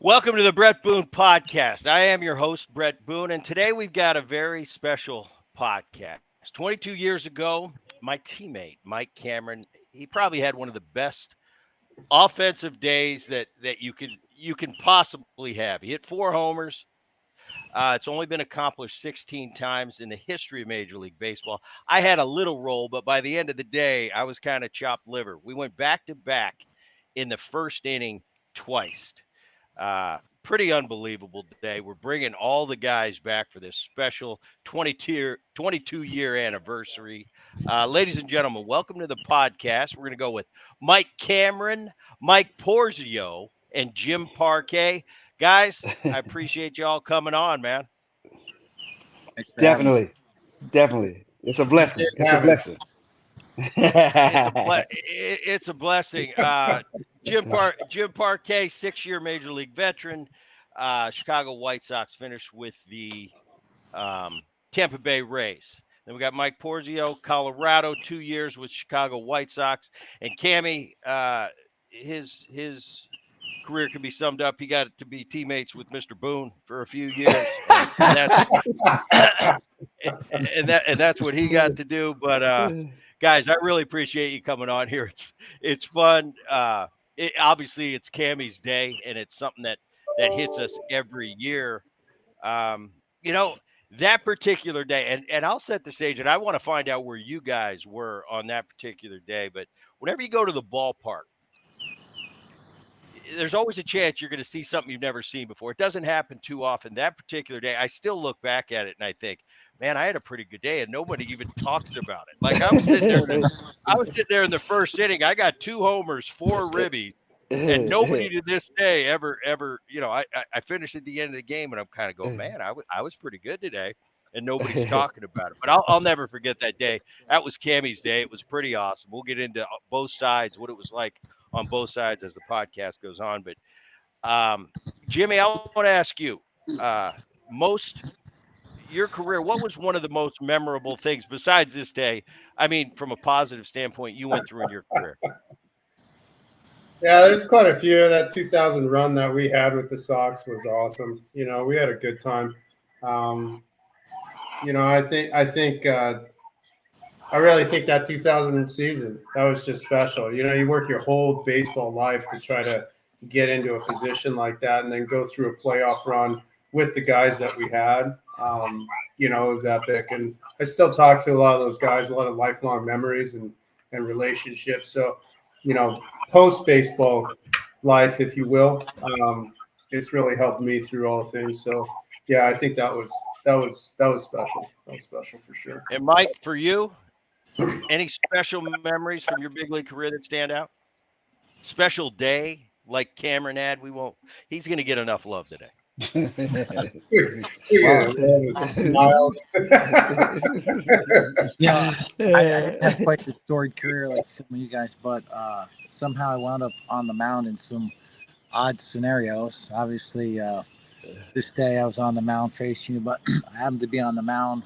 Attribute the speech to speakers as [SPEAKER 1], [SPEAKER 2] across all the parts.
[SPEAKER 1] Welcome to the Bret Boone podcast. I am your host, Bret Boone, and today we've got a very special podcast. 22 years ago, my teammate, Mike Cameron, he probably had one of the best offensive days that you can possibly have. He hit 4 homers. It's only been accomplished 16 times in the history of Major League Baseball. I had a little role, but by the end of the day, I was kind of chopped liver. We went back to back in the first inning twice. Pretty unbelievable day. We're bringing all the guys back for this special 22-year anniversary. Ladies and gentlemen, welcome to the podcast. We're going to go with Mike Cameron, Mike Porzio, and Jim Parque. Guys, I appreciate y'all coming on, man.
[SPEAKER 2] Definitely. It's a blessing. It's a blessing.
[SPEAKER 1] It's a blessing. Jim Parque, 6-year Major League veteran. Chicago White Sox finished with the Tampa Bay Rays. Then we got Mike Porzio, Colorado, 2 years with Chicago White Sox. And Cammy, his career can be summed up. He got to be teammates with Mr. Boone for a few years, and that's what he got to do. But guys, I really appreciate you coming on here. It's fun. Obviously, it's Cammy's day, and it's something that hits us every year. That particular day, and I'll set the stage, and I want to find out where you guys were on that particular day. But whenever you go to the ballpark, there's always a chance you're going to see something you've never seen before. It doesn't happen too often. That particular day, I still look back at it and I think, man, I had a pretty good day, and nobody even talks about it. Like I was sitting there in the first inning. I got 2 homers, 4 ribbies, and nobody to this day ever. I finished at the end of the game, and I'm kind of going, man, I was pretty good today, and nobody's talking about it. But I'll never forget that day. That was Cammy's day. It was pretty awesome. We'll get into both sides, what it was like on both sides as the podcast goes on. But Jimmy, I want to ask you, your career, what was one of the most memorable things besides this day? I mean, from a positive standpoint, you went through in your career.
[SPEAKER 3] Yeah, there's quite a few. That 2000 run that we had with the Sox was awesome. We had a good time. I really think that 2000 season, that was just special. You work your whole baseball life to try to get into a position like that and then go through a playoff run with the guys that we had. It was epic. And I still talk to a lot of those guys, a lot of lifelong memories and relationships. So, post-baseball life, if you will, it's really helped me through all things. So, yeah, I think that was special. That was special for sure.
[SPEAKER 1] And Mike, for you, any special memories from your big league career that stand out? Special day like Cameron had? He's going to get enough love today.
[SPEAKER 3] Smiles.
[SPEAKER 4] I didn't have quite the storied career like some of you guys, but somehow I wound up on the mound in some odd scenarios. Obviously, this day I was on the mound facing you, but I happened to be on the mound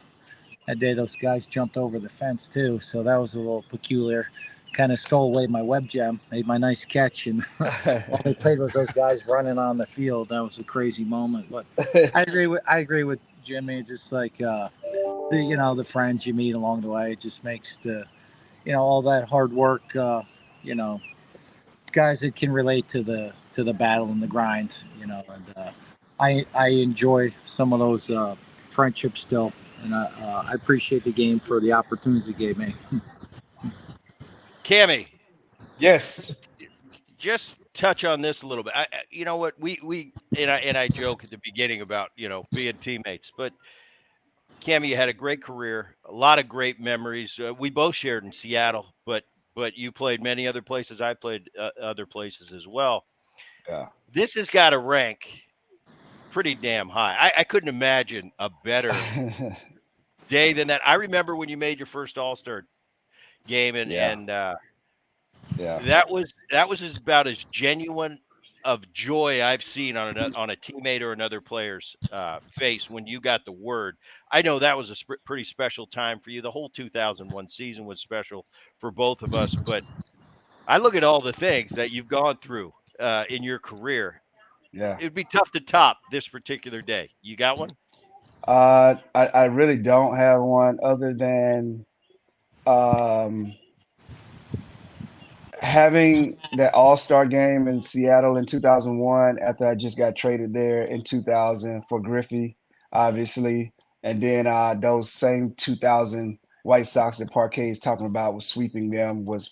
[SPEAKER 4] that day. Those guys jumped over the fence too, so that was a little peculiar. Kind of stole away my web gem, made my nice catch, and all they played was those guys running on the field. That was a crazy moment. But I agree with Jimmy. Just like the friends you meet along the way, it just makes all that hard work. Guys that can relate to the battle and the grind. And I enjoy some of those friendships still, and I appreciate the game for the opportunities it gave me.
[SPEAKER 1] Cammy,
[SPEAKER 2] Yes.
[SPEAKER 1] just touch on this a little bit. You know what, we I joke at the beginning about being teammates, but Cammy, you had a great career, a lot of great memories. We both shared in Seattle, but you played many other places. I played other places as well.
[SPEAKER 2] Yeah.
[SPEAKER 1] This has got to rank pretty damn high. I couldn't imagine a better day than that. I remember when you made your first All-Star game, and that was about as genuine of joy I've seen on a teammate or another player's face when you got the word. I know that was a pretty special time for you. The whole 2001 season was special for both of us, but I look at all the things that you've gone through in your career.
[SPEAKER 2] Yeah.
[SPEAKER 1] It'd be tough to top this particular day. You got one?
[SPEAKER 2] I really don't have one other than um, having that All-Star game in Seattle in 2001 after I just got traded there in 2000 for Griffey, obviously. And then those same 2000 White Sox that Parquet is talking about was sweeping them was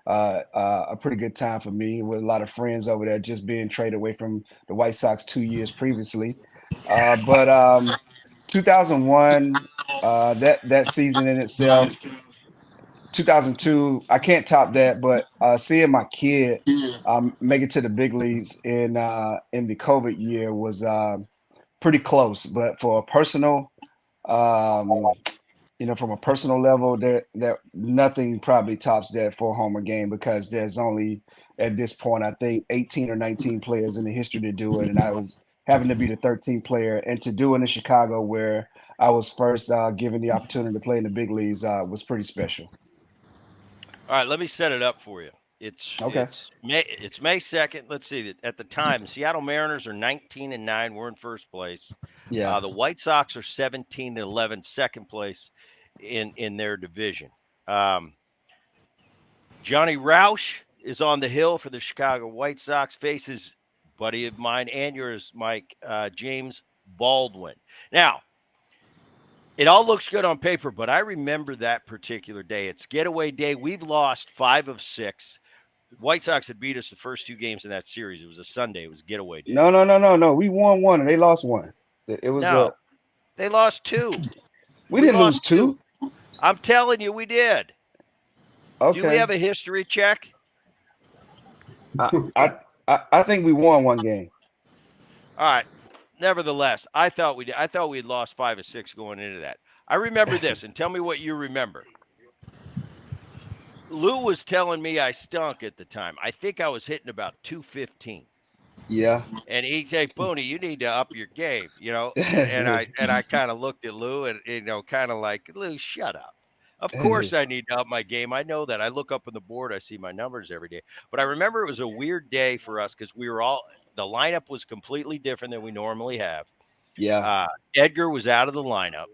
[SPEAKER 2] a pretty good time for me with a lot of friends over there just being traded away from the White Sox 2 years previously. But 2001, that season in itself, 2002, I can't top that, but seeing my kid make it to the big leagues in the COVID year was pretty close. But for a personal, um, from a personal level, there nothing probably tops that 4-homer game because there's only at this point I think 18 or 19 players in the history to do it, and I was having to be the 13th player, and to do it in Chicago where I was first given the opportunity to play in the big leagues was pretty special.
[SPEAKER 1] All right, let me set it up for you.
[SPEAKER 2] Okay.
[SPEAKER 1] It's May 2nd. Let's see. At the time, the Seattle Mariners are 19-9. We're in first place.
[SPEAKER 2] Yeah.
[SPEAKER 1] The White Sox are 17-11, second place in their division. Johnny Roush is on the hill for the Chicago White Sox. Faces buddy of mine and yours, Mike, James Baldwin. Now, it all looks good on paper, but I remember that particular day. It's getaway day. We've lost 5 of 6. The White Sox had beat us the first 2 games in that series. It was a Sunday. It was getaway day.
[SPEAKER 2] No. We won one and they lost one. It was
[SPEAKER 1] they lost 2.
[SPEAKER 2] We didn't lose 2.
[SPEAKER 1] I'm telling you, we did.
[SPEAKER 2] Okay.
[SPEAKER 1] Do we have a history check?
[SPEAKER 2] I think we won one game.
[SPEAKER 1] All right. Nevertheless, I thought we had lost 5 or 6 going into that. I remember this, and tell me what you remember. Lou was telling me I stunk at the time. I think I was hitting about 215.
[SPEAKER 2] Yeah.
[SPEAKER 1] And he'd say, Boone, you need to up your game, And I kind of looked at Lou and kind of like, Lou, shut up. Of course I need to up my game. I know that. I look up on the board, I see my numbers every day. But I remember it was a weird day for us because the lineup was completely different than we normally have.
[SPEAKER 2] Yeah.
[SPEAKER 1] Edgar was out of the lineup.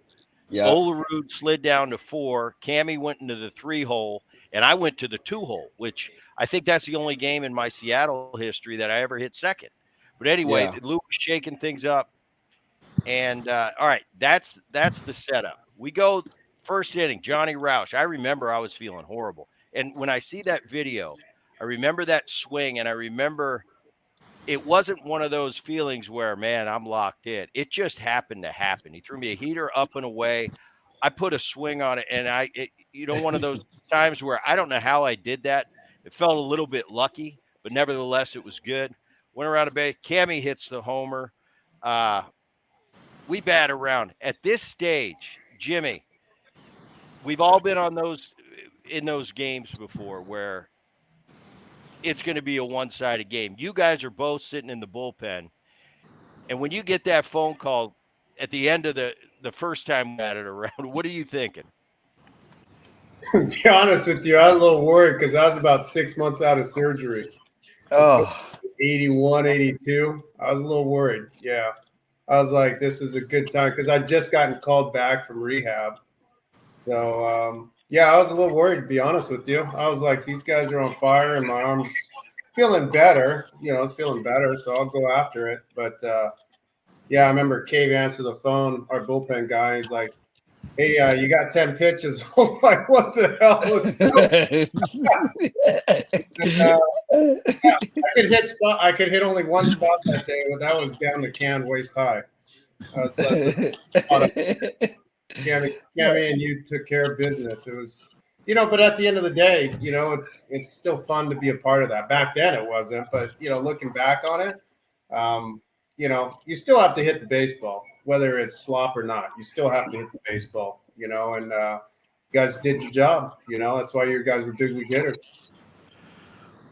[SPEAKER 2] Yeah.
[SPEAKER 1] Olerud slid down to 4. Cammy went into the 3-hole, and I went to the 2-hole, which I think that's the only game in my Seattle history that I ever hit second. But anyway, Lou was shaking things up. And all right, that's the setup. We go first inning, Johnny Roush. I remember I was feeling horrible. And when I see that video, I remember that swing, and I remember it wasn't one of those feelings where, man, I'm locked in. It just happened to happen. He threw me a heater up and away. I put a swing on it, and one of those times where I don't know how I did that. It felt a little bit lucky, but nevertheless, it was good. Went around a base. Cammy hits the homer. We bat around. At this stage, Jimmy, we've all been in those games before where it's going to be a one-sided game. You guys are both sitting in the bullpen. And when you get that phone call at the end of the first time we had it around, what are you thinking?
[SPEAKER 3] To be honest with you, I was a little worried because I was about 6 months out of surgery.
[SPEAKER 2] Oh.
[SPEAKER 3] 81, 82. I was a little worried. Yeah. I was like, this is a good time because I'd just gotten called back from rehab. So, I was a little worried, to be honest with you. I was like, these guys are on fire and my arm's feeling better. It's feeling better, so I'll go after it. But, I remember Cave answered the phone, our bullpen guy. He's like, hey, you got 10 pitches. I was like, what the hell? I could hit only one spot that day, but that was down the can waist high. Cammy and you took care of business. It was, but at the end of the day, it's still fun to be a part of that. Back then it wasn't, but looking back on it, you still have to hit the baseball, whether it's slop or not. You still have to hit the baseball, and you guys did your job. That's why you guys were big league hitters.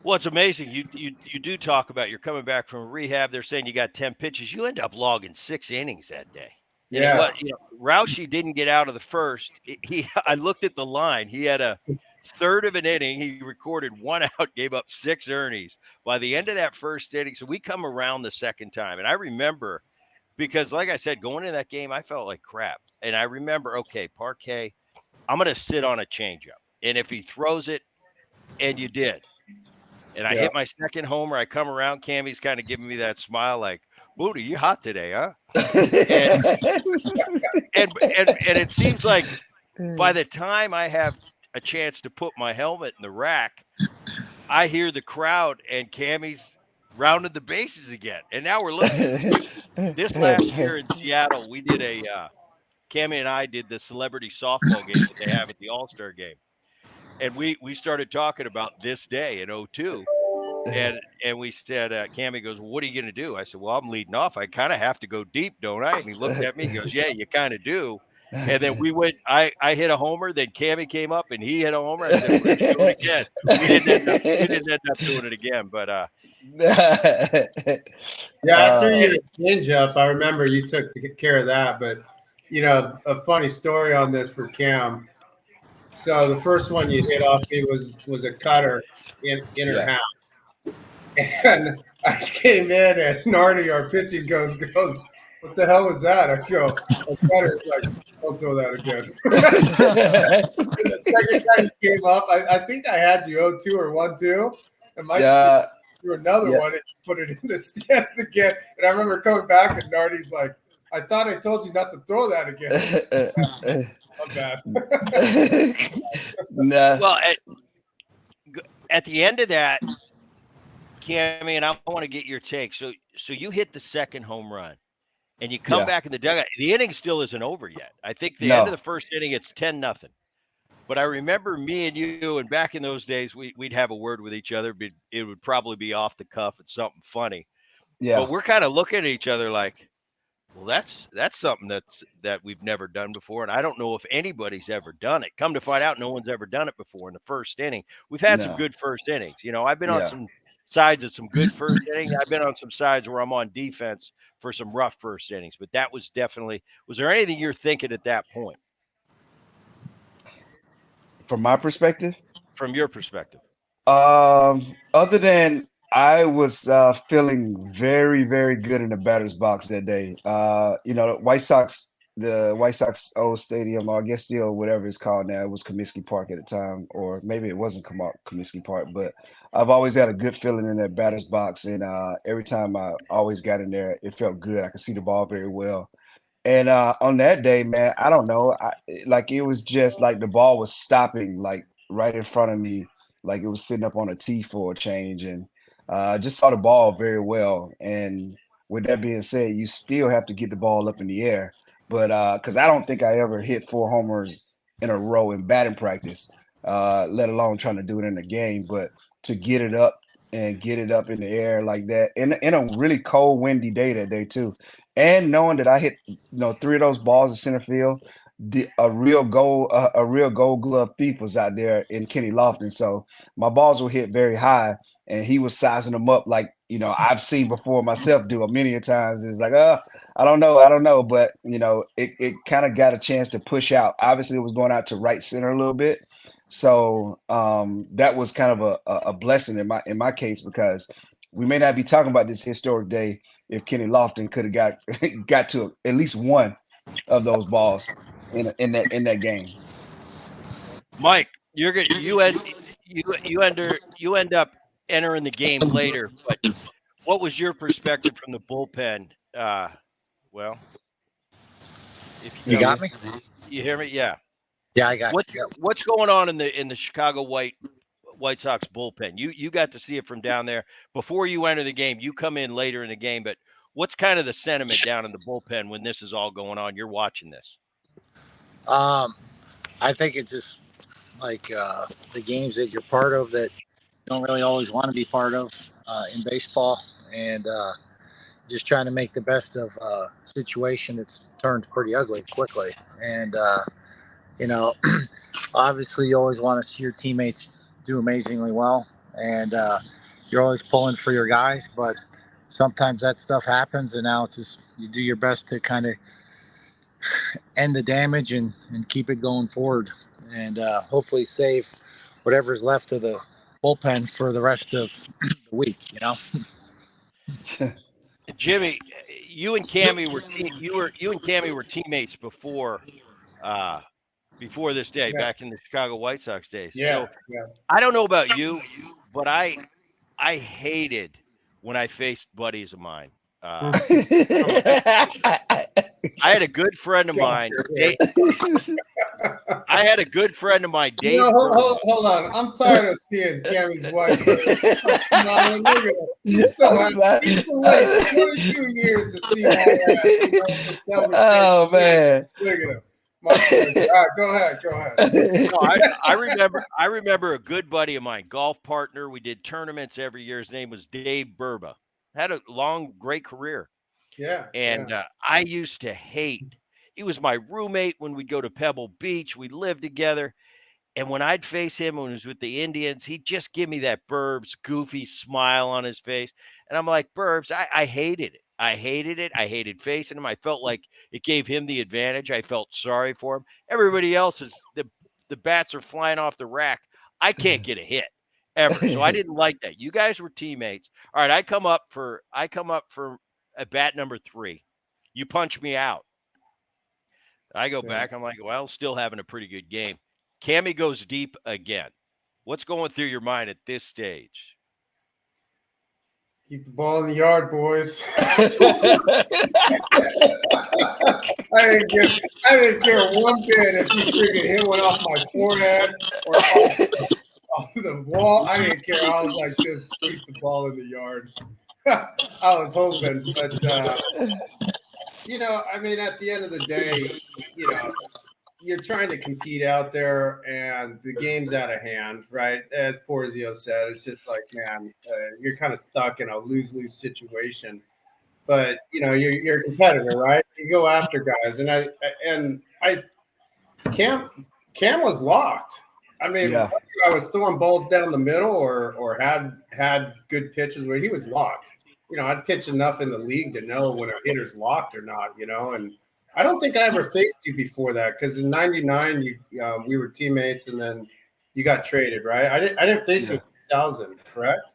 [SPEAKER 1] Well, it's amazing. You do talk about you're coming back from rehab. They're saying you got 10 pitches. You end up logging 6 innings that day.
[SPEAKER 3] Yeah.
[SPEAKER 1] Roushie didn't get out of the first. I looked at the line. He had a third of an inning, he recorded 1 out, gave up 6 earnings. By the end of that first inning, so we come around the second time, and I remember because, like I said, going into that game, I felt like crap. And I remember, okay, Parque, I'm going to sit on a changeup, and if he throws it, and you did, and I hit my second homer, I come around, Cammy's kind of giving me that smile, like, "Booty, you hot today, huh?" And and it seems like by the time I have a chance to put my helmet in the rack, I hear the crowd and Cammy's rounded the bases again. And now we're looking this last year in Seattle, we did Cammy and I did the celebrity softball game that they have at the All-Star game. And we started talking about this day in '02. And we said, Cammy goes, well, "What are you going to do?" I said, "Well, I'm leading off. I kind of have to go deep, don't I?" And he looked at me and goes, "Yeah, you kind of do." And then we went, I hit a homer, then Cammy came up and he hit a homer. I said, "We're going to do it again." We didn't end up doing it again, but
[SPEAKER 3] after you change up, I remember you took care of that. But a funny story on this for Cam. So the first one you hit off me was a cutter in her half. And I came in and Nardi, our pitching goes, "What the hell was that?" I go, "A cutter." He's like, "Don't throw that again." And the second time you came up, I think I had you 0-2 or 1-2. And my sister threw another one and you put it in the stands again. And I remember coming back and Nardi's like, "I thought I told you not to throw that again." I'm bad.
[SPEAKER 1] Well, at the end of that, Cammy, and I want to get your take. So you hit the second home run, and you come back in the dugout. The inning still isn't over yet. I think the end of the first inning, it's 10-0. But I remember me and you, and back in those days, we'd have a word with each other. But it would probably be off the cuff and something funny. Yeah. But we're kind of looking at each other like, well, that's something that we've never done before, and I don't know if anybody's ever done it. Come to find out, no one's ever done it before in the first inning. We've had some good first innings. I've been on some sides of some good first innings. I've been on some sides where I'm on defense for some rough first innings, but that was definitely. Was there anything you're thinking at that point?
[SPEAKER 2] From my perspective?
[SPEAKER 1] From your perspective.
[SPEAKER 2] Other than I was feeling very, very good in the batter's box that day. The White Sox old stadium, or I guess still whatever it's called now, it was Comiskey Park at the time, or maybe it wasn't Comiskey Park, but I've always had a good feeling in that batter's box, and every time I always got in there, it felt good. I could see the ball very well. And on that day, man, I don't know, it was just like the ball was stopping like right in front of me, like it was sitting up on a tee for a change, and just saw the ball very well. And with that being said, you still have to get the ball up in the air, but because I don't think I ever hit 4 homers in a row in batting practice, let alone trying to do it in a game. But to get it up and get it up in the air like that in a really cold, windy day that day too, and knowing that I hit 3 of those balls in center field. A real gold glove thief was out there in Kenny Lofton. So my balls were hit very high, and he was sizing them up like I've seen before myself do it many a times. It's like, I don't know, but it kind of got a chance to push out. Obviously, it was going out to right center a little bit, so that was kind of a blessing in my case, because we may not be talking about this historic day if Kenny Lofton could have got to at least one of those balls in that game.
[SPEAKER 1] Mike, you end up entering the game later, but what was your perspective from the bullpen? Well, if
[SPEAKER 4] you got me,
[SPEAKER 1] you hear me, yeah,
[SPEAKER 4] I got you.
[SPEAKER 1] What's going on in the Chicago White Sox bullpen? You got to see it from down there before you enter the game. You come in later in the game, but what's kind of the sentiment down in the bullpen when this is all going on? You're watching this.
[SPEAKER 4] I think it's just like the games that you're part of that you don't really always want to be part of in baseball, and just trying to make the best of a situation that's turned pretty ugly quickly. And obviously you always want to see your teammates do amazingly well, and you're always pulling for your guys, but sometimes that stuff happens, and now it's just you do your best to kind of end the damage and keep it going forward, and hopefully save whatever's left of the bullpen for the rest of the week. You know.
[SPEAKER 1] Jimmy, you and Cammy were teammates before this day,
[SPEAKER 3] Yeah.
[SPEAKER 1] back in the Chicago White Sox days.
[SPEAKER 3] Yeah.
[SPEAKER 1] So
[SPEAKER 3] Yeah.
[SPEAKER 1] I don't know about you, but I hated when I faced buddies of mine. I had a good friend of mine. I had a good friend of mine, Dave.
[SPEAKER 3] Hold on. I'm tired of seeing Cammy's wife. I'm smiling. Look at him. He's so happy. He's been waiting 22 years to see my ass. You know, just tell me.
[SPEAKER 2] Oh man!
[SPEAKER 3] Look at him. My pleasure. All right, go ahead.
[SPEAKER 1] No, I remember a good buddy of mine, golf partner. We did tournaments every year. His name was Dave Burba. Had a long, great career.
[SPEAKER 3] Yeah.
[SPEAKER 1] And I used to hate. He was my roommate when we'd go to Pebble Beach. We lived together. And when I'd face him when he was with the Indians, he'd just give me that Burbs goofy smile on his face. And I'm like, Burbs, I hated it. I hated it. I hated facing him. I felt like it gave him the advantage. I felt sorry for him. Everybody else is the bats are flying off the rack. I can't get a hit ever. So I didn't like that. You guys were teammates. All right, I come up for at bat number 3. You punch me out. I go back. I'm like, well, still having a pretty good game. Cammy goes deep again. What's going through your mind at this stage?
[SPEAKER 3] Keep the ball in the yard, boys. I didn't care one bit if you freaking hit one off my forehead or off the wall. I didn't care. I was like, just keep the ball in the yard. I was hoping, but I mean, at the end of the day, you're trying to compete out there, and the game's out of hand, right? As Porzio said, it's just like, man, you're kind of stuck in a lose-lose situation. But you're a competitor, right? You go after guys, and Cam was locked. I mean,
[SPEAKER 2] Yeah.
[SPEAKER 3] I was throwing balls down the middle, or had good pitches where he was locked. I'd pitch enough in the league to know when a hitter's locked or not. And I don't think I ever faced you before that, because in '99 we were teammates, and then you got traded, right? I didn't face you in 2000, correct?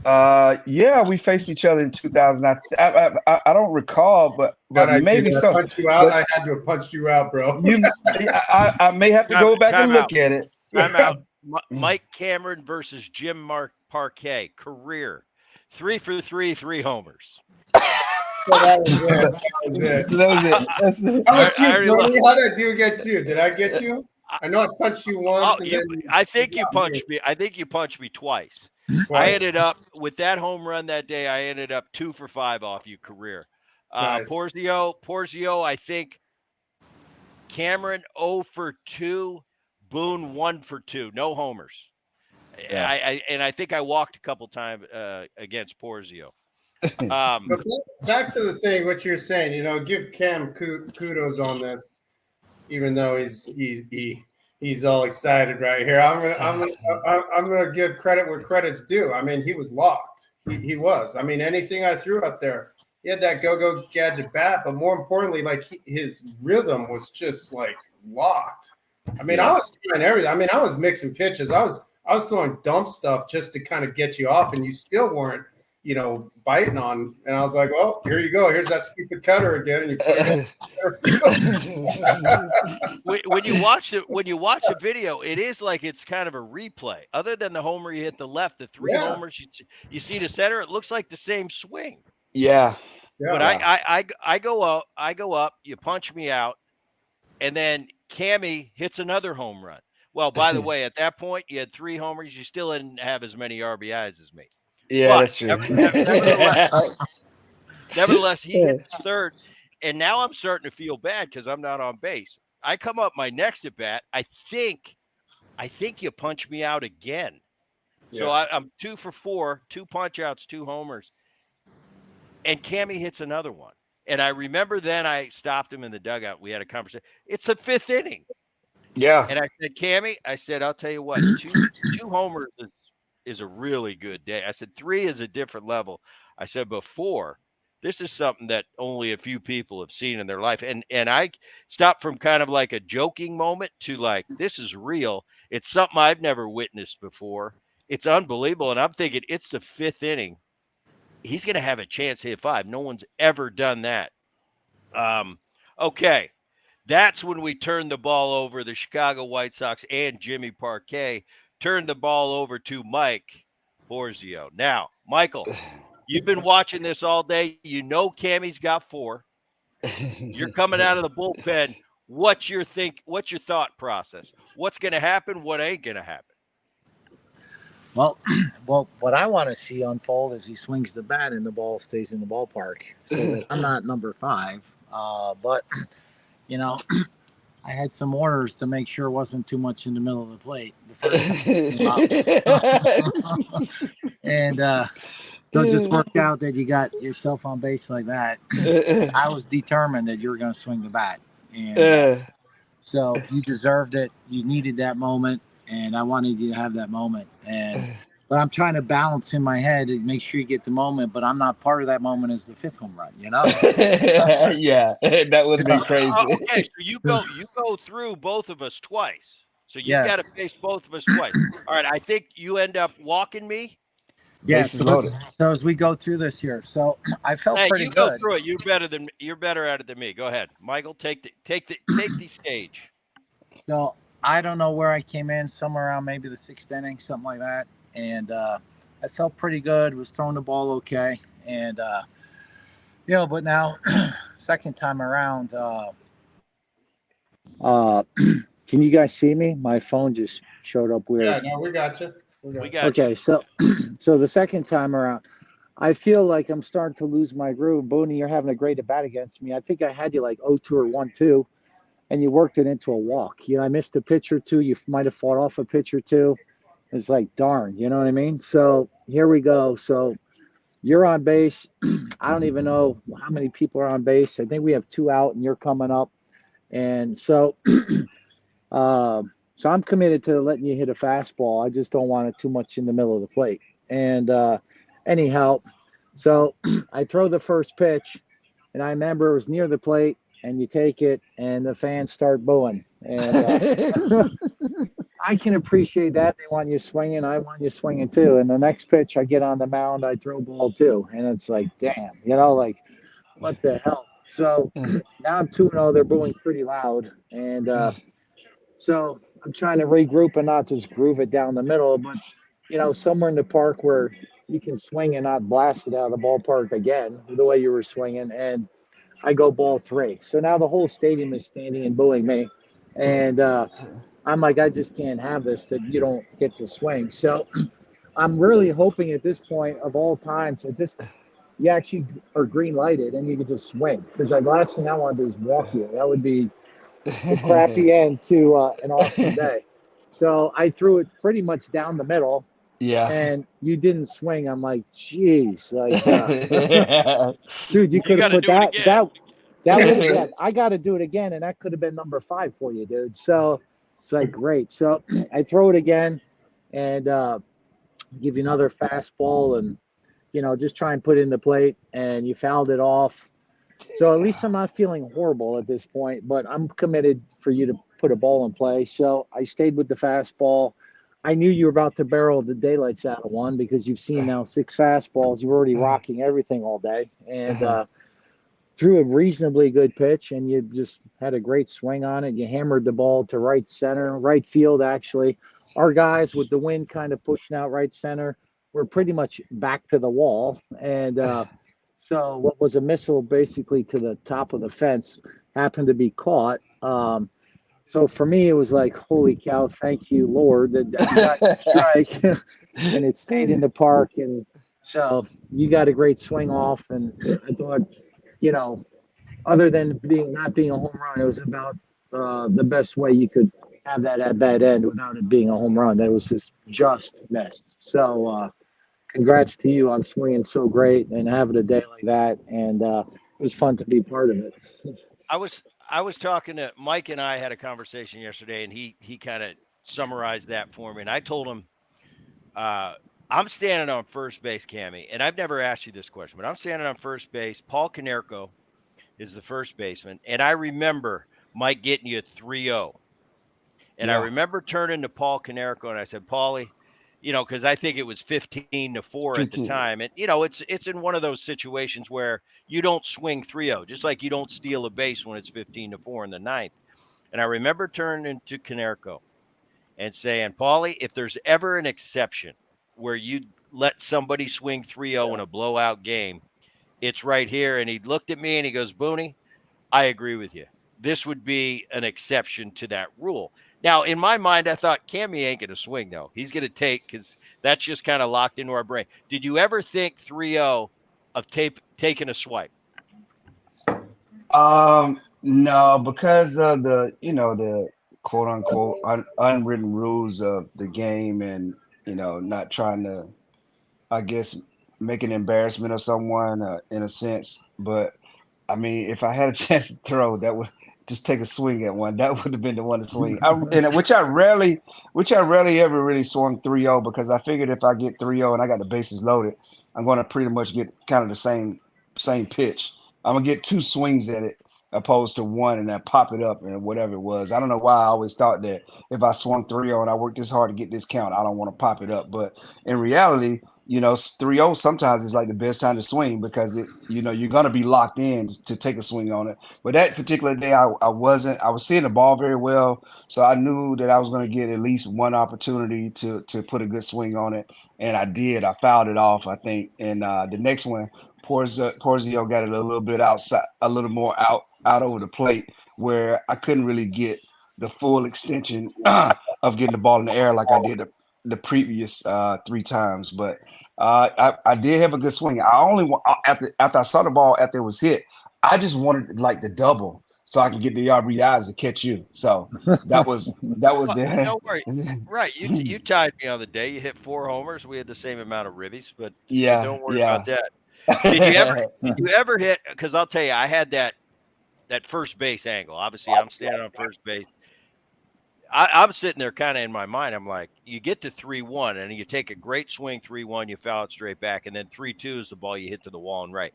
[SPEAKER 2] Yeah, we faced each other in 2000. I don't recall, but maybe so.
[SPEAKER 3] Punch you out. I had to have punched you out, bro.
[SPEAKER 2] I may have to go back and look at it.
[SPEAKER 1] I'm out. Mike Cameron versus Jim Parque. Career 3 for 3, 3 homers.
[SPEAKER 3] So that was it.
[SPEAKER 2] So that was it.
[SPEAKER 3] How about you, Tony? How did I do against you? Did I get you? I know I punched you once.
[SPEAKER 1] I think you punched me. I think you punched me twice. I ended up with that home run that day. I ended up 2 for 5 off you career.
[SPEAKER 3] Nice.
[SPEAKER 1] Porzio. I think Cameron 0 for 2. Boone 1 for 2. No homers. Yeah. I think I walked a couple times against Porzio.
[SPEAKER 3] Back to the thing, what you're saying. Give Cam kudos on this, even though he's all excited right here. I'm gonna give credit where credit's due. I mean, he was locked. He was. I mean, anything I threw up there, he had that go gadget bat, but more importantly, like his rhythm was just like locked. I mean, I was trying everything. I mean, I was mixing pitches. I was throwing dump stuff just to kind of get you off, and you still weren't, biting on. And I was like, well, here you go. Here's that stupid cutter again. And you put it when
[SPEAKER 1] you watch the video, it is like it's kind of a replay. Other than the homer you hit the left, the 3 homers you see the center, it looks like the same swing.
[SPEAKER 2] Yeah.
[SPEAKER 1] But I go up, you punch me out, and then Cammy hits another home run. Well, by the way, at that point, you had 3 homers. You still didn't have as many RBIs as me.
[SPEAKER 2] Yeah,
[SPEAKER 1] but
[SPEAKER 2] that's true.
[SPEAKER 1] Nevertheless, he hits third, and now I'm starting to feel bad because I'm not on base. I come up my next at bat. I think you punch me out again. Yeah. So I'm 2 for 4, 2 punch outs, 2 homers, and Cammy hits another one. And I remember then I stopped him in the dugout. We had a conversation. It's the 5th inning.
[SPEAKER 2] Yeah.
[SPEAKER 1] And I said, Cammy, I'll tell you what, two homers is a really good day. I said 3 is a different level. I said before, this is something that only a few people have seen in their life. And I stopped from kind of like a joking moment to like, this is real. It's something I've never witnessed before. It's unbelievable. And I'm thinking it's the 5th inning. He's going to have a chance to hit 5. No one's ever done that. Okay. That's when we turned the ball over. The Chicago White Sox and Jimmy Parque turned the ball over to Mike Porzio. Now, Michael, you've been watching this all day. You know Cammy's got 4. You're coming out of the bullpen. What's your thought process? What's going to happen? What ain't going to happen?
[SPEAKER 4] Well, what I want to see unfold is he swings the bat and the ball stays in the ballpark. So that I'm not number 5. But you know, I had some orders to make sure it wasn't too much in the middle of the plate the first time. And so it just worked out that you got yourself on base like that. I was determined that you were going to swing the bat. And so you deserved it. You needed that moment. And I wanted you to have that moment. But I'm trying to balance in my head to make sure you get the moment, but I'm not part of that moment as the 5th home run, you know?
[SPEAKER 2] Yeah, that would be crazy.
[SPEAKER 1] Okay, so you go through both of us twice. So you got to face both of us twice. All right, I think you end up walking me.
[SPEAKER 4] Yeah,
[SPEAKER 2] Bases loaded.
[SPEAKER 4] so as we go through this here, so I felt pretty
[SPEAKER 1] you
[SPEAKER 4] good.
[SPEAKER 1] Go through it. You're better at it than me. Go ahead, Michael. Take the stage.
[SPEAKER 4] So I don't know where I came in, somewhere around maybe the 6th inning, something like that, and I felt pretty good. Was throwing the ball okay, and but now second time around. Can you guys see me? My phone just showed up weird.
[SPEAKER 3] Yeah, no, we got you.
[SPEAKER 4] Okay, so the second time around, I feel like I'm starting to lose my groove. Boone, you're having a great at bat against me. I think I had you like 0-2 or 1-2, and you worked it into a walk. I missed a pitch or two. You might have fought off a pitch or two. It's like, darn, you know what I mean? So here we go. So you're on base. I don't even know how many people are on base. I think we have 2 out, and you're coming up. And so so I'm committed to letting you hit a fastball. I just don't want it too much in the middle of the plate. And anyhow, so I throw the first pitch, and I remember it was near the plate, and you take it, and the fans start booing. And I can appreciate that. They want you swinging. I want you swinging too. And the next pitch, I get on the mound, I throw ball too. And it's like, damn, like, what the hell? So now I'm 2-0. They're booing pretty loud. And so I'm trying to regroup and not just groove it down the middle, but, somewhere in the park where you can swing and not blast it out of the ballpark again, the way you were swinging. And I go ball 3. So now the whole stadium is standing and booing me. And I'm like, I just can't have this, that you don't get to swing. So I'm really hoping at this point of all times that you actually are green lighted and you can just swing. Because the last thing I want to do is walk you. That would be a crappy end to an awesome day. So I threw it pretty much down the middle.
[SPEAKER 2] Yeah.
[SPEAKER 4] And you didn't swing. I'm like, geez, like, dude, you could have put that was, I got to do it again, and that could have been number 5 for you, dude. So it's like, great. So I throw it again, and give you another fastball, and just try and put it in the plate, and you fouled it off. So at least I'm not feeling horrible at this point, but I'm committed for you to put a ball in play. So I stayed with the fastball. I knew you were about to barrel the daylights out of one because you've seen now 6 fastballs. You're already rocking everything all day, and threw a reasonably good pitch, and you just had a great swing on it. You hammered the ball to right field, actually. Our guys, with the wind kind of pushing out right center, were pretty much back to the wall. And so what was a missile basically to the top of the fence happened to be caught. So for me, it was like, holy cow, thank you, Lord, that you got the strike. And it stayed in the park. And so you got a great swing off. And I thought, other than not being a home run, it was about the best way you could have that at bat end without it being a home run. That was just missed. So congrats to you on swinging so great and having a day like that. And it was fun to be part of it.
[SPEAKER 1] I was talking to Mike, and I had a conversation yesterday, and he kind of summarized that for me. And I told him I'm standing on first base, Cammy, and I've never asked you this question, but I'm standing on first base. Paul Konerko is the first baseman, and I remember Mike getting you 3-0. And I
[SPEAKER 2] Yeah.
[SPEAKER 1] remember turning to Paul Konerko and I said, Paulie, because I think it was 15-4 at the
[SPEAKER 2] 15.
[SPEAKER 1] time. And it's in one of those situations where you don't swing 3-0, just like you don't steal a base when it's 15-4 in the ninth. And I remember turning to Konerko and saying, Paulie, if there's ever an exception where you let somebody swing 3-0 in a blowout game, it's right here. And he looked at me and he goes, Booney, I agree with you. This would be an exception to that rule. Now, in my mind, I thought Cammy ain't going to swing, though. He's going to take, because that's just kind of locked into our brain. Did you ever think 3-0 of taking a swipe?
[SPEAKER 2] No, because of the quote unquote unwritten rules of the game, and not trying to, I guess, make an embarrassment of someone in a sense. But I mean, if I had a chance to throw, that would just take a swing at one. That would have been the one to swing. Which I rarely ever really swung 3-0, because I figured if I get 3-0 and I got the bases loaded, I'm going to pretty much get kind of the same pitch. I'm gonna get two swings at it opposed to one, and then pop it up and whatever it was. I don't know why I always thought that if I swung 3-0 and I worked this hard to get this count, I don't want to pop it up. But in reality, 3-0 sometimes is like the best time to swing, because you're going to be locked in to take a swing on it. But that particular day, I was seeing the ball very well. So I knew that I was going to get at least one opportunity to put a good swing on it. And I did. I fouled it off, I think. And the next one, Porzio got it a little bit outside, a little more out over the plate, where I couldn't really get the full extension of getting the ball in the air like I did the previous three times. But I did have a good swing. I only after I saw the ball after it was hit, I just wanted like the double so I could get the RBIs to catch you. So that was the
[SPEAKER 1] Don't worry. Right. You tied me on the day. You hit 4 homers. We had the same amount of ribbies, but don't worry about that. Did you ever hit? Because I'll tell you, I had that first base angle. Obviously, I'm standing on first base. I'm sitting there kind of in my mind. I'm like, you get to 3-1 and you take a great swing 3-1, you foul it straight back, and then 3-2 is the ball you hit to the wall and right.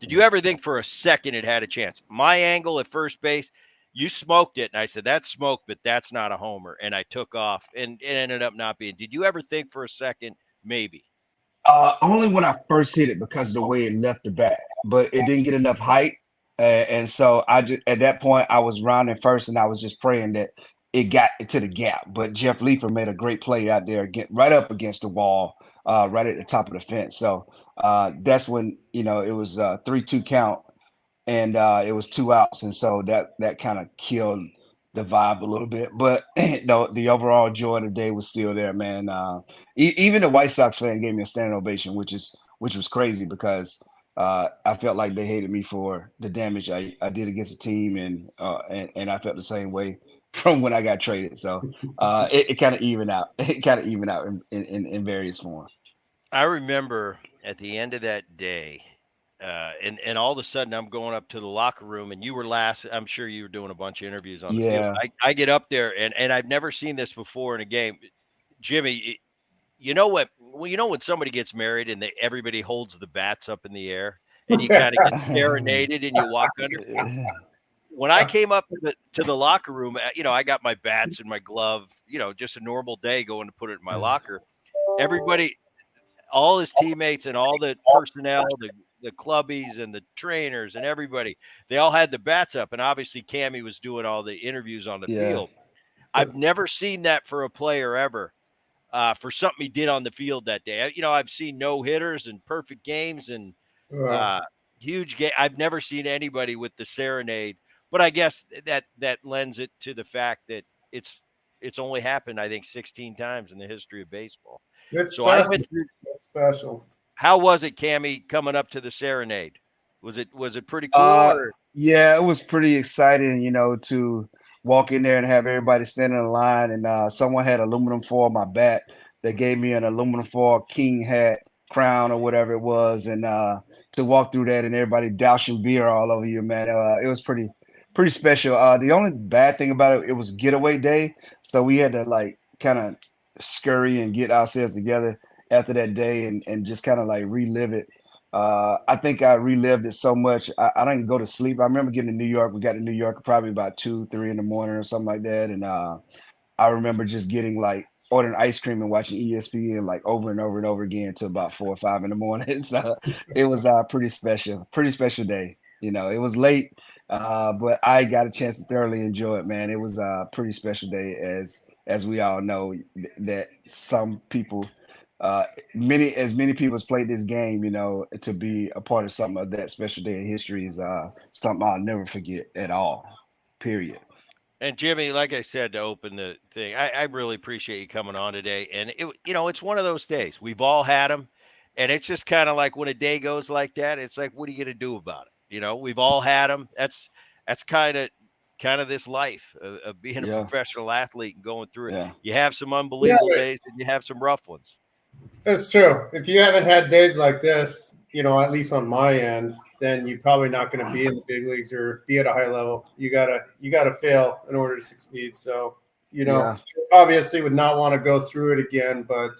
[SPEAKER 1] Did you ever think for a second it had a chance? My angle at first base, you smoked it, and I said, that's smoke, but that's not a homer. And I took off, and it ended up not being. Did you ever think for a second, maybe?
[SPEAKER 2] Only when I first hit it, because of the way it left the bat, but it didn't get enough height. And so I just, at that point, I was rounding first, and I was just praying that it got to the gap. But Jeff Leafer made a great play out there, right up against the wall, right at the top of the fence. So that's when, it was a 3-2 count, and it was 2 outs. And so that kind of killed the vibe a little bit. But the overall joy of the day was still there, man. Even the White Sox fan gave me a standing ovation, which was crazy, because I felt like they hated me for the damage I did against the team, and I felt the same way from when I got traded. So it kind of evened out. It kind of evened out in various forms.
[SPEAKER 1] I remember at the end of that day, and all of a sudden I'm going up to the locker room, and you were last. I'm sure you were doing a bunch of interviews on the field.
[SPEAKER 2] Yeah.
[SPEAKER 1] I get up there, and I've never seen this before in a game. Jimmy, you know what? Well, when somebody gets married and everybody holds the bats up in the air, and you kind of get serenaded and you walk under. When I came up to the locker room, I got my bats and my glove, just a normal day going to put it in my locker. Everybody, all his teammates and all the personnel, the clubbies and the trainers and everybody, they all had the bats up. And obviously Cammy was doing all the interviews on the field. I've never seen that for a player ever, for something he did on the field that day. I've seen no hitters and perfect games and huge game. I've never seen anybody with the serenade, but I guess that lends it to the fact that it's only happened, I think, 16 times in the history of baseball.
[SPEAKER 3] It's
[SPEAKER 1] So
[SPEAKER 3] special.
[SPEAKER 1] I went through.
[SPEAKER 3] It's special.
[SPEAKER 1] How was it, Cammy, coming up to the serenade? Was it pretty cool?
[SPEAKER 2] Yeah, it was pretty exciting, to walk in there and have everybody standing in line. And someone had aluminum foil on my bat. They gave me an aluminum foil king hat, crown, or whatever it was. And to walk through that and everybody dousing beer all over you, man, it was pretty special. The only bad thing about it was getaway day. So we had to like kind of scurry and get ourselves together. after that day and just kind of like relive it. I think I relived it so much. I didn't go to sleep. I remember getting to New York. We got to New York probably about 2, 3 in the morning or something like that. And I remember just getting like ordering ice cream and watching ESPN like over and over and over again till about 4 or 5 in the morning. So it was pretty special day. You know, it was late, but I got a chance to thoroughly enjoy it, man. It was a pretty special day, as we all know that some people, many people has played this game. You know, to be a part of something of that special day in history is something I'll never forget at all. Period.
[SPEAKER 1] And Jimmy, like I said to open the thing, I really appreciate you coming on today. And it's one of those days. We've all had them, and it's just kind of like when a day goes like that, it's like, what are you going to do about it? We've all had them. That's kind of this life of being a
[SPEAKER 2] Yeah,
[SPEAKER 1] professional athlete and going through it.
[SPEAKER 2] yeah,
[SPEAKER 1] You have some
[SPEAKER 3] Yeah,
[SPEAKER 1] unbelievable days, and you have some rough ones.
[SPEAKER 3] that's true. If you haven't had days like this, at least on my end, then you're probably not going to be in the big leagues or be at a high level. You gotta fail in order to succeed. So,
[SPEAKER 2] yeah.
[SPEAKER 3] obviously would not want to go through it again, but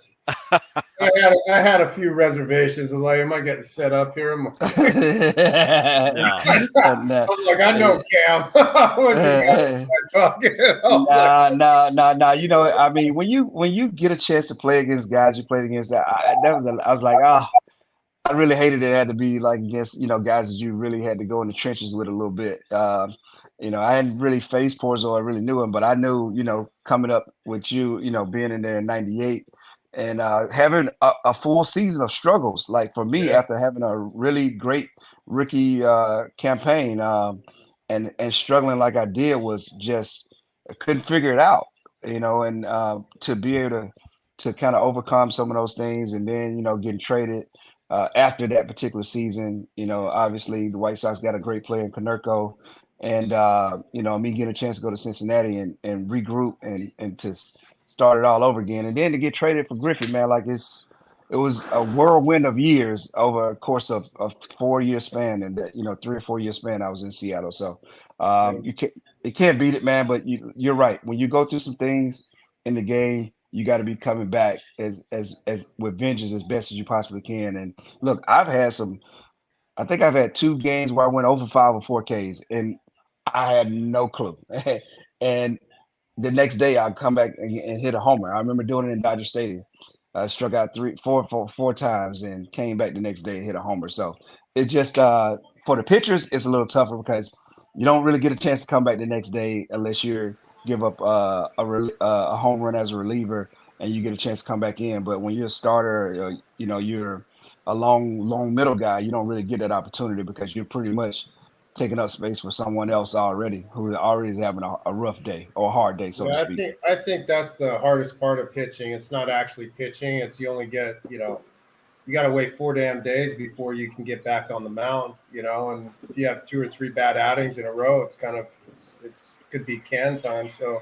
[SPEAKER 3] I had a few reservations. I was like, am I getting set up here? I'm
[SPEAKER 1] No.
[SPEAKER 2] Nah,
[SPEAKER 3] like, I know Cam. What's he talking? I was like,
[SPEAKER 2] nah. You know, I mean, when you get a chance to play against guys you played against, I was like, I really hated it had to be like against, guys that you really had to go in the trenches with a little bit. I hadn't really faced Porzio, I really knew him, but I knew, coming up with you, being in there in '98 and having a full season of struggles. Like for me,
[SPEAKER 3] yeah,
[SPEAKER 2] after having a really great rookie campaign and struggling like I did was just I couldn't figure it out, and to be able to kind of overcome some of those things and then, getting traded after that particular season, obviously the White Sox got a great player in Canerco, and me getting a chance to go to Cincinnati and regroup and to start it all over again, and then to get traded for Griffey, man, like it was a whirlwind of years over a course of a 4 year span, and that 3 or 4 year span I was in Seattle. So
[SPEAKER 3] yeah.
[SPEAKER 2] you can't beat it, man. But you're right. When you go through some things in the game, you got to be coming back as with vengeance as best as you possibly can. And look, I think I've had 2 games where I went over 5 or 4 Ks, and I had no clue. And the next day I'd come back and hit a homer. I remember doing it in Dodger Stadium. I struck out four times and came back the next day and hit a homer. So it just for the pitchers, it's a little tougher because you don't really get a chance to come back the next day unless you give up a home run as a reliever and you get a chance to come back in. But when you're a starter, you're a long middle guy, you don't really get that opportunity because you're pretty much taking up space for someone else already who already is having a rough day or a hard day, so to
[SPEAKER 3] Yeah, I
[SPEAKER 2] speak.
[SPEAKER 3] think I think that's the hardest part of pitching. It's not actually pitching. It's you only get, you got to wait 4 damn days before you can get back on the mound, and if you have 2 or 3 bad outings in a row, it's kind of it's could be can time. So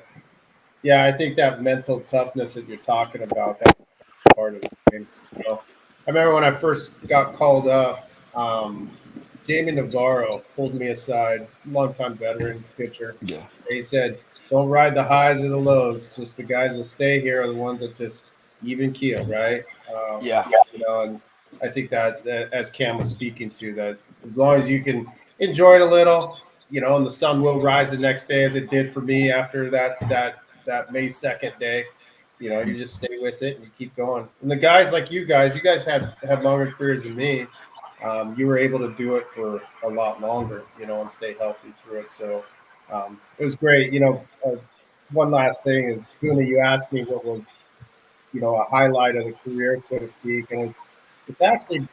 [SPEAKER 3] yeah, I think that mental toughness that you're talking about, that's part of the game. I remember when I first got called up, Jamie Navarro pulled me aside, longtime veteran pitcher.
[SPEAKER 2] Yeah,
[SPEAKER 3] He said, "Don't ride the highs or the lows. Just the guys that stay here are the ones that just even keel, right?"
[SPEAKER 2] yeah,
[SPEAKER 3] And I think that as Cam was speaking to, that as long as you can enjoy it a little, and the sun will rise the next day, as it did for me after that May 2nd day. You just stay with it and you keep going. And the guys like you guys had longer careers than me. You were able to do it for a lot longer, and stay healthy through it. So it was great. One last thing is, Guna, you asked me what was, a highlight of the career, so to speak, and it's actually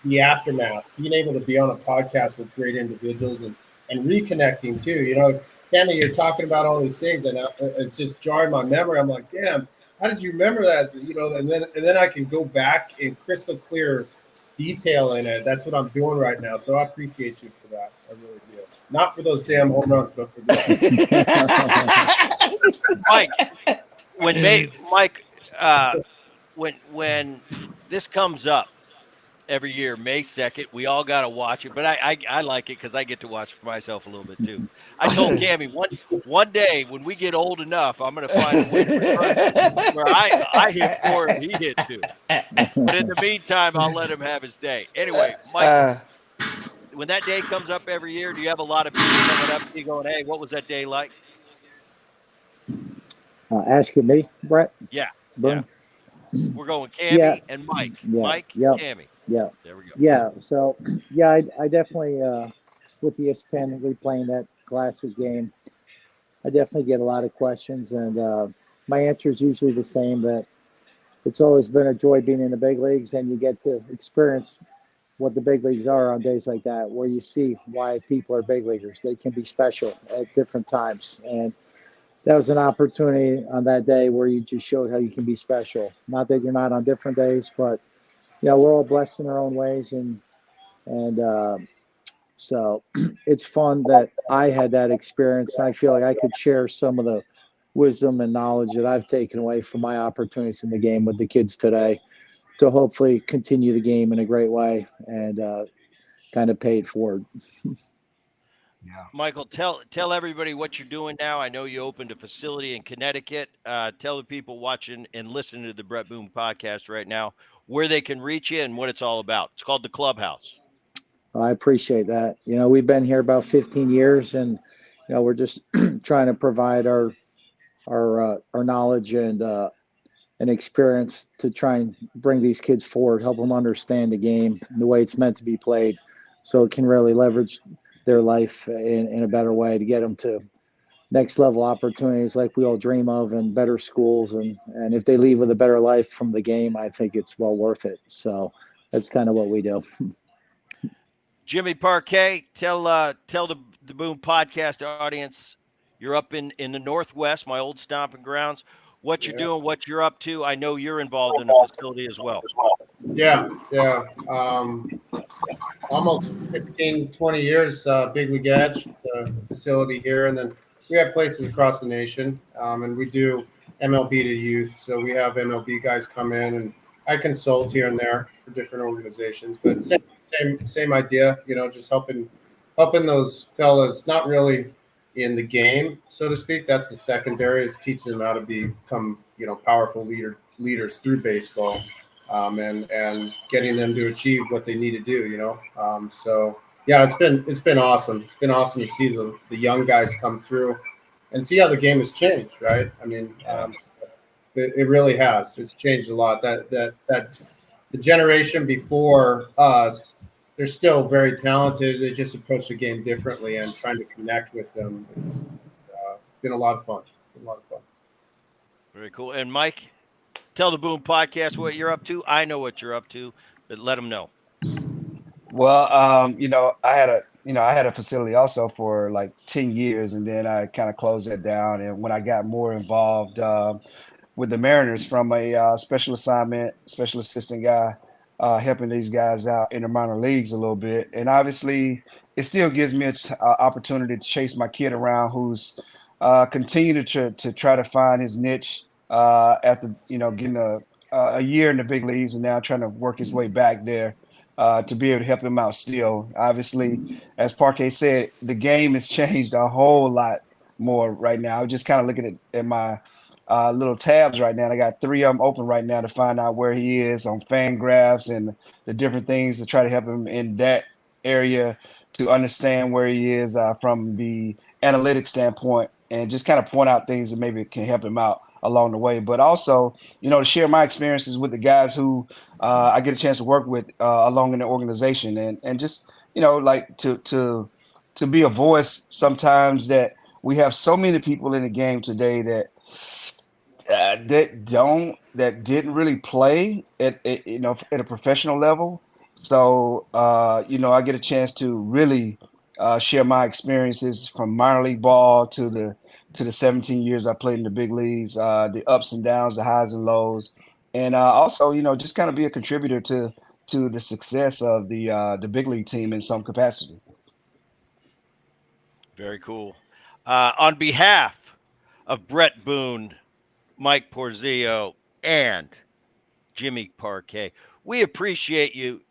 [SPEAKER 3] the aftermath, being able to be on a podcast with great individuals and reconnecting too. Kenny, you're talking about all these things, and it's just jarring my memory. I'm like, damn, how did you remember that? And then I can go back in crystal clear detail in it. That's what I'm doing right now. So I appreciate you for that. I really do. Not for those damn home runs, but for this.
[SPEAKER 1] Mike, when Mike, when this comes up, every year, May 2nd. We all got to watch it, but I like it because I get to watch for myself a little bit too. I told Cammie one day when we get old enough, I'm going to find a way to reverse it where I hit 4 and he hit 2. But in the meantime, I'll let him have his day. Anyway, Michael, when that day comes up every year, do you have a lot of people coming up to you going, "Hey, what was that day like?"
[SPEAKER 4] Asking me, Bret
[SPEAKER 1] Yeah, yeah.
[SPEAKER 4] Boone.
[SPEAKER 1] We're going
[SPEAKER 4] Yeah,
[SPEAKER 1] Cammie and Mike.
[SPEAKER 4] yeah,
[SPEAKER 1] Mike,
[SPEAKER 4] yep,
[SPEAKER 1] Cammie.
[SPEAKER 4] yeah,
[SPEAKER 1] There we go.
[SPEAKER 4] yeah. So, yeah, I definitely with ESPN replaying that classic game, I definitely get a lot of questions, and my answer is usually the same. That it's always been a joy being in the big leagues, and you get to experience what the big leagues are on days like that, where you see why people are big leaguers. They can be special at different times, and that was an opportunity on that day where you just showed how you can be special. Not that you're not on different days, but we're all blessed in our own ways, and so it's fun that I had that experience. I feel like I could share some of the wisdom and knowledge that I've taken away from my opportunities in the game with the kids today to hopefully continue the game in a great way and kind of pay it forward.
[SPEAKER 2] Yeah.
[SPEAKER 1] Michael, tell everybody what you're doing now. I know you opened a facility in Connecticut. Tell the people watching and listening to the Bret Boone podcast right now where they can reach you and what it's all about. It's called the Clubhouse.
[SPEAKER 4] I appreciate that. We've been here about 15 years, and we're just trying to provide our knowledge and experience to try and bring these kids forward, help them understand the game the way it's meant to be played, so it can really leverage their life in a better way to get them to next level opportunities like we all dream of, and better schools, and if they leave with a better life from the game, I think it's well worth it. So that's kind of what we do.
[SPEAKER 1] Jimmy Parquet, tell the Boone podcast audience you're up in the Northwest, my old stomping grounds. What you're
[SPEAKER 3] Yeah.
[SPEAKER 1] doing, what you're up to. I know you're involved in a facility as well.
[SPEAKER 3] Yeah, yeah. Almost 15, 20 years, Big League Edge, facility here. And then we have places across the nation, and we do MLB to youth. So we have MLB guys come in, and I consult here and there for different organizations. But same idea, just helping those fellas, not really in the game, so to speak. That's the secondary, is teaching them how to become, powerful leaders through baseball, and getting them to achieve what they need to do. So yeah, it's been awesome. It's been awesome to see the young guys come through and see how the game has changed. Right? I mean, it really has. It's changed a lot. That the generation before us, they're still very talented. They just approach the game differently, and trying to connect with them has been a lot of fun. Been a lot of fun.
[SPEAKER 1] Very cool. And Mike, tell the Boone podcast what you're up to. I know what you're up to, but let them know.
[SPEAKER 2] Well, I had a facility also for like 10 years, and then I kind of closed that down. And when I got more involved with the Mariners from a special assignment, special assistant guy, helping these guys out in the minor leagues a little bit. And obviously, it still gives me an opportunity to chase my kid around who's continue to try to find his niche after, getting a year in the big leagues and now trying to work his way back there. To be able to help him out still. Obviously, as Parquet said, the game has changed a whole lot more right now. I'm just kind of looking at my little tabs right now. I got 3 of them open right now to find out where he is on Fangraphs and the different things to try to help him in that area to understand where he is from the analytics standpoint, and just kind of point out things that maybe can help him out along the way. But also, to share my experiences with the guys who I get a chance to work with along in the organization, and just like to be a voice sometimes that we have so many people in the game today that that didn't really play at a professional level. So I get a chance to really share my experiences from minor league ball to the 17 years I played in the big leagues, the ups and downs, the highs and lows, and also just kind of be a contributor to the success of the big league team in some capacity.
[SPEAKER 1] Very cool. On behalf of Bret Boone, Mike Porzio, and Jimmy Parquet, we appreciate you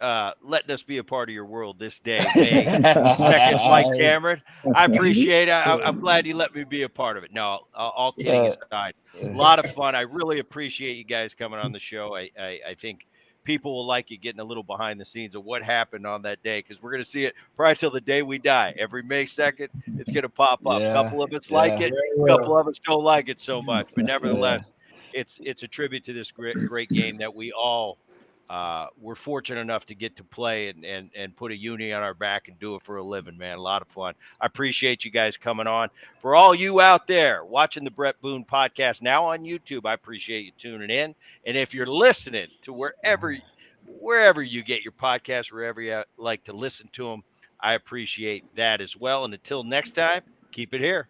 [SPEAKER 1] letting us be a part of your world this day, May 2nd, Mike Cameron. I appreciate it. I'm glad you let me be a part of it. No, all kidding aside, a lot of fun. I really appreciate you guys coming on the show. I think people will like you getting a little behind the scenes of what happened on that day, because we're going to see it probably till the day we die. Every May 2nd, it's going to pop up. A couple of us like it, a couple of us don't like it so much, but nevertheless, it's a tribute to this great game that we all we're fortunate enough to get to play and put a uni on our back and do it for a living, man. A lot of fun. I appreciate you guys coming on. For all you out there watching the Bret Boone podcast now on YouTube, I appreciate you tuning in. And if you're listening to wherever you get your podcast, wherever you like to listen to them, I appreciate that as well. And until next time, keep it here.